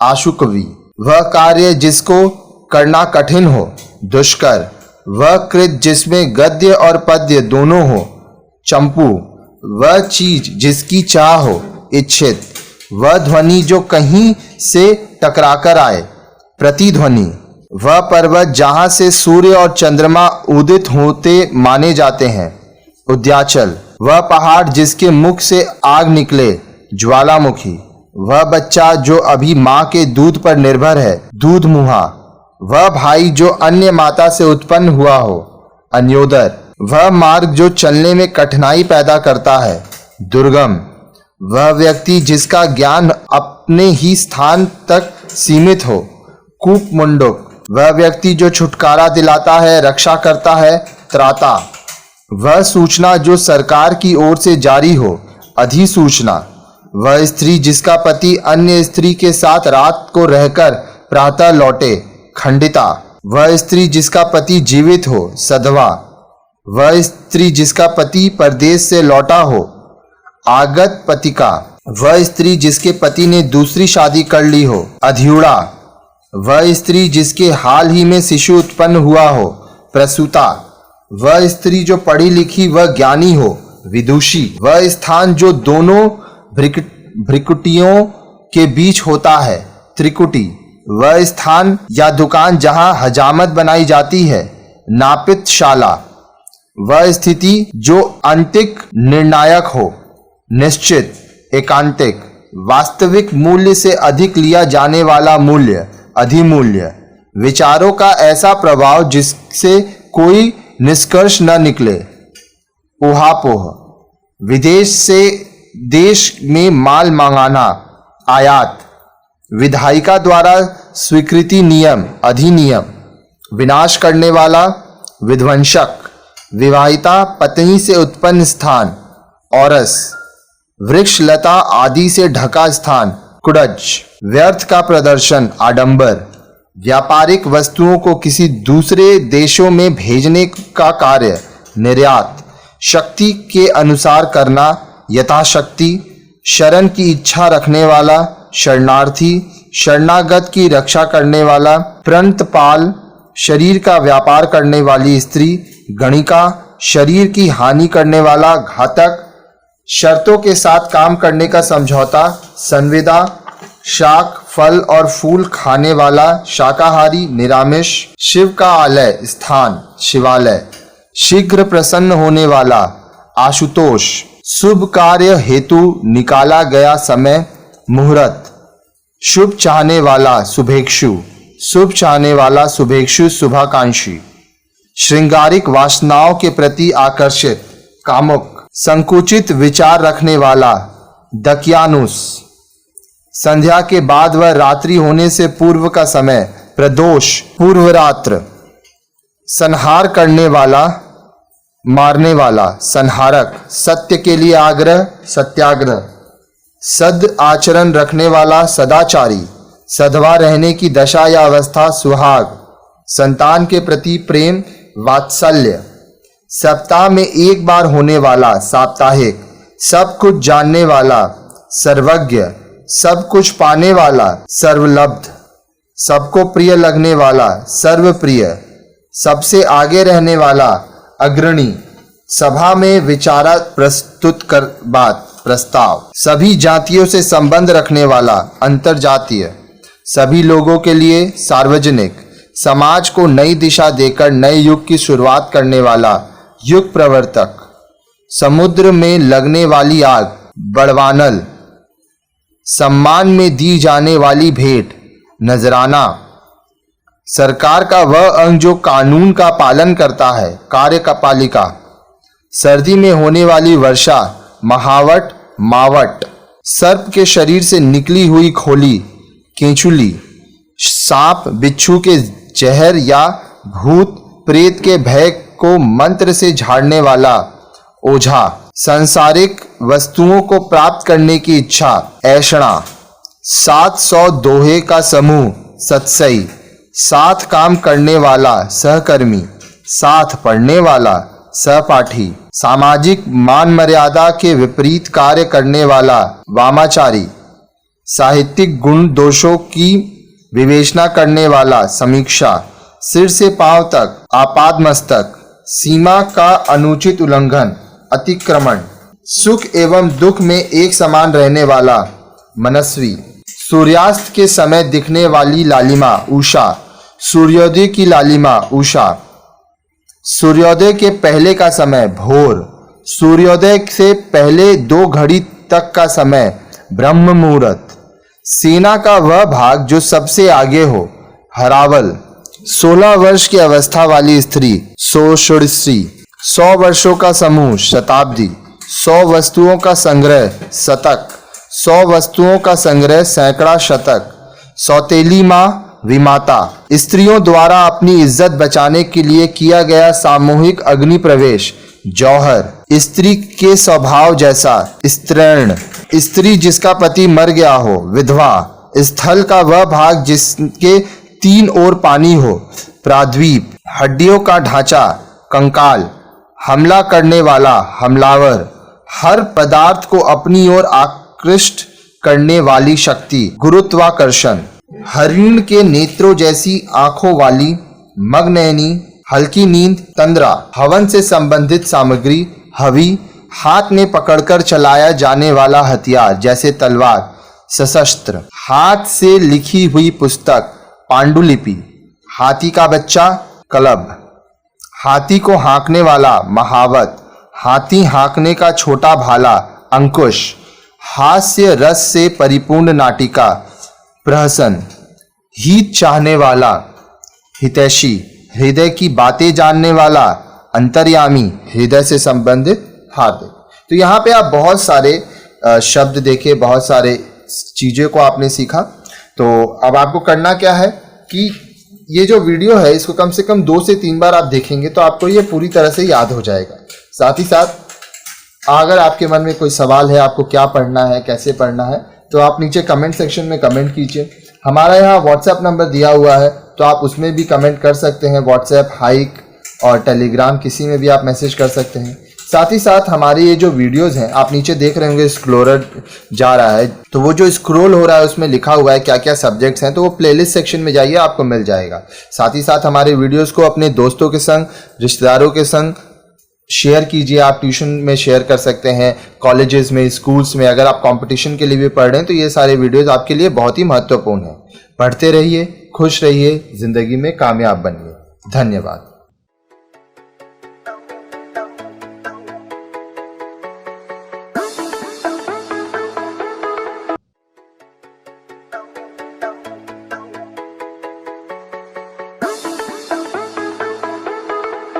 आशु कवि, वह कार्य जिसको करना कठिन हो, दुष्कर, वह कृत जिसमें गद्य और पद्य दोनों हो, चंपू, वह चीज जिसकी चाह हो, इच्छित, वह ध्वनि जो कहीं से टकराकर आए, प्रतिध्वनि, वह पर्वत जहां से सूर्य और चंद्रमा उदित होते माने जाते हैं, उद्याचल, वह पहाड़ जिसके मुख से आग निकले, ज्वालामुखी। वह बच्चा जो अभी माँ के दूध पर निर्भर है, दूध मुहा। वह भाई जो अन्य माता से उत्पन्न हुआ हो, अन्योदर। वह मार्ग जो चलने में कठिनाई पैदा करता है, दुर्गम। वह व्यक्ति जिसका ज्ञान अपने ही स्थान तक सीमित हो, कूप मुंडुक। वह व्यक्ति जो छुटकारा दिलाता है, रक्षा करता है, त्राता। वह सूचना जो सरकार की ओर से जारी हो, अधिसूचना। वह स्त्री जिसका पति अन्य स्त्री के साथ रात को रहकर प्रातः लौटे, खंडिता। वह स्त्री जिसका पति जीवित हो, सधवा। वह स्त्री जिसका पति परदेश से लौटा हो, आगत पतिका। वह स्त्री जिसके पति ने दूसरी शादी कर ली हो, अध्युड़ा। वह स्त्री जिसके हाल ही में शिशु उत्पन्न हुआ हो, प्रसूता। वह स्त्री जो पढ़ी लिखी व ज्ञानी हो, विदुषी। वह स्थान जो दोनों भ्रिकुटियों के बीच होता है, त्रिकुटी। वह स्थान या दुकान जहां हजामत बनाई जाती है, नापितशाला। वह स्थिति जो अंतिक निर्णायक हो, निश्चित, एकांतिक। वास्तविक मूल्य से अधिक लिया जाने वाला मूल्य, अधिमूल्य। विचारों का ऐसा प्रभाव जिससे कोई निष्कर्ष न निकले, ऊहापोह। विदेश से देश में माल मंगाना, आयात। विधायिका द्वारा स्वीकृति नियम, अधिनियम। विनाश करने वाला, विध्वंसक। विवाहिता पत्नी से उत्पन्न स्थान, औरस। वृक्ष लता आदि से ढका स्थान, कुड़ज। व्यर्थ का प्रदर्शन, आडंबर। व्यापारिक वस्तुओं को किसी दूसरे देशों में भेजने का कार्य, निर्यात। शक्ति के अनुसार करना, यथाशक्ति। शरण की इच्छा रखने वाला, शरणार्थी। शरणागत की रक्षा करने वाला, प्रणतपाल। शरीर का व्यापार करने वाली स्त्री, गणिका। शरीर की हानि करने वाला, घातक। शर्तों के साथ काम करने का समझौता, संविदा। शाक, फल और फूल खाने वाला, शाकाहारी, निरामिष। शिव का आलय, स्थान, शिवालय। शीघ्र प्रसन्न होने वाला, आशुतोष। शुभ कार्य हेतु निकाला गया समय, मुहूर्त। शुभ चाहने वाला, शुभेक्षु। शुभ चाहने वाला, शुभेक्षु, शुभाकांक्षी। श्रृंगारिक वासनाओं के प्रति आकर्षित, कामुक। संकुचित विचार रखने वाला, दकियानुस। संध्या के बाद व रात्रि होने से पूर्व का समय, प्रदोष, पूर्वरात्र। संहार करने वाला, मारने वाला, संहारक। सत्य के लिए आग्रह, सत्याग्रह। सद आचरण रखने वाला, सदाचारी। सधवा रहने की दशा या अवस्था, सुहाग। संतान के प्रति प्रेम, वात्सल्य। सप्ताह में एक बार होने वाला, साप्ताहिक। सब कुछ जानने वाला, सर्वज्ञ। सब कुछ पाने वाला, सर्वलब्ध। सबको प्रिय लगने वाला, सर्वप्रिय। सबसे आगे रहने वाला, अग्रणी। सभा में विचार प्रस्तुत कर बात, प्रस्ताव। सभी जातियों से संबंध रखने वाला, अंतरजातीय। सभी लोगों के लिए, सार्वजनिक। समाज को नई दिशा देकर नए युग की शुरुआत करने वाला, युग प्रवर्तक। समुद्र में लगने वाली आग, बड़वानल। सम्मान में दी जाने वाली भेंट, नजराना। सरकार का वह अंग जो कानून का पालन करता है, कार्यपालिका। सर्दी में होने वाली वर्षा, महावट, मावट। सर्प के शरीर से निकली हुई खोली, केंचुली। सांप बिच्छू के जहर या भूत प्रेत के भय को मंत्र से झाड़ने वाला, ओझा। सांसारिक वस्तुओं को प्राप्त करने की इच्छा, ऐषणा। 700 दोहे का समूह, सत्सई। साथ काम करने वाला, सहकर्मी। साथ पढ़ने वाला, सहपाठी। सामाजिक मान मर्यादा के विपरीत कार्य करने वाला, वामाचारी। साहित्यिक गुण दोषों की विवेचना करने वाला, समीक्षा। सिर से पांव तक, आपादमस्तक। सीमा का अनुचित उल्लंघन, अतिक्रमण। सुख एवं दुख में एक समान रहने वाला, मनस्वी। सूर्यास्त के समय दिखने वाली लालिमा, उषा। सूर्योदय की लालिमा, उषा। सूर्योदय के पहले का समय, भोर। सूर्योदय से पहले 2 घड़ी तक का समय, ब्रह्म मुहूर्त। सेना का वह भाग जो सबसे आगे हो, हरावल। 16 वर्ष की अवस्था वाली स्त्री, सोषुश्री। 100 वर्षों का समूह, शताब्दी। 100 वस्तुओं का संग्रह, शतक। 100 वस्तुओं का संग्रह, सैकड़ा शतक। सौतेली माँ, विमाता। स्त्रियों द्वारा अपनी इज्जत बचाने के लिए किया गया सामूहिक अग्नि प्रवेश, जौहर। स्त्री के स्वभाव जैसा, स्त्रैण। स्त्री जिसका पति मर गया हो, विधवा। स्थल का वह भाग जिसके 3 ओर पानी हो, प्राद्वीप। हड्डियों का ढांचा, कंकाल। हमला करने वाला, हमलावर। हर पदार्थ को अपनी ओर आकृष्ट करने वाली शक्ति, गुरुत्वाकर्षण। हरिण के नेत्रों जैसी आंखों वाली, मग्नयनी। हल्की नींद, तंद्रा। हवन से संबंधित सामग्री, हवि। हाथ में पकड़कर चलाया जाने वाला हथियार जैसे तलवार, सशस्त्र। हाथ से लिखी हुई पुस्तक, पांडुलिपि। हाथी का बच्चा, कलब। हाथी को हाँकने वाला, महावत। हाथी हाँकने का छोटा भाला, अंकुश। हास्य रस से परिपूर्ण नाटिका, प्रहसन। हित चाहने वाला, हितैषी। हृदय की बातें जानने वाला, अंतर्यामी। हृदय से संबंधित, हार्दिक। तो यहाँ पे आप बहुत सारे शब्द देखे, बहुत सारे चीज़ों को आपने सीखा। तो अब आपको करना क्या है कि ये जो वीडियो है इसको कम से कम 2 से 3 बार आप देखेंगे तो आपको ये पूरी तरह से याद हो जाएगा। साथ ही साथ अगर आपके मन में कोई सवाल है, आपको क्या पढ़ना है, कैसे पढ़ना है, तो आप नीचे कमेंट सेक्शन में कमेंट कीजिए। हमारा यहाँ व्हाट्सएप नंबर दिया हुआ है तो आप उसमें भी कमेंट कर सकते हैं। व्हाट्सएप, हाइक और टेलीग्राम किसी में भी आप मैसेज कर सकते हैं। साथ ही साथ हमारे ये जो वीडियोस हैं, आप नीचे देख रहे होंगे स्क्रोलर जा रहा है, तो वो जो स्क्रोल हो रहा है उसमें लिखा हुआ है क्या क्या सब्जेक्ट्स हैं, तो वो प्लेलिस्ट सेक्शन में जाइए, आपको मिल जाएगा। साथ ही साथ हमारे वीडियोस को अपने दोस्तों के संग, रिश्तेदारों के संग शेयर कीजिए। आप ट्यूशन में शेयर कर सकते हैं, कॉलेजेस में, स्कूल्स में। अगर आप कंपटीशन के लिए भी पढ़ रहे हैं तो ये सारे वीडियोस आपके लिए बहुत ही महत्वपूर्ण हैं। पढ़ते रहिए, खुश रहिए, जिंदगी में कामयाब बनिए। धन्यवाद।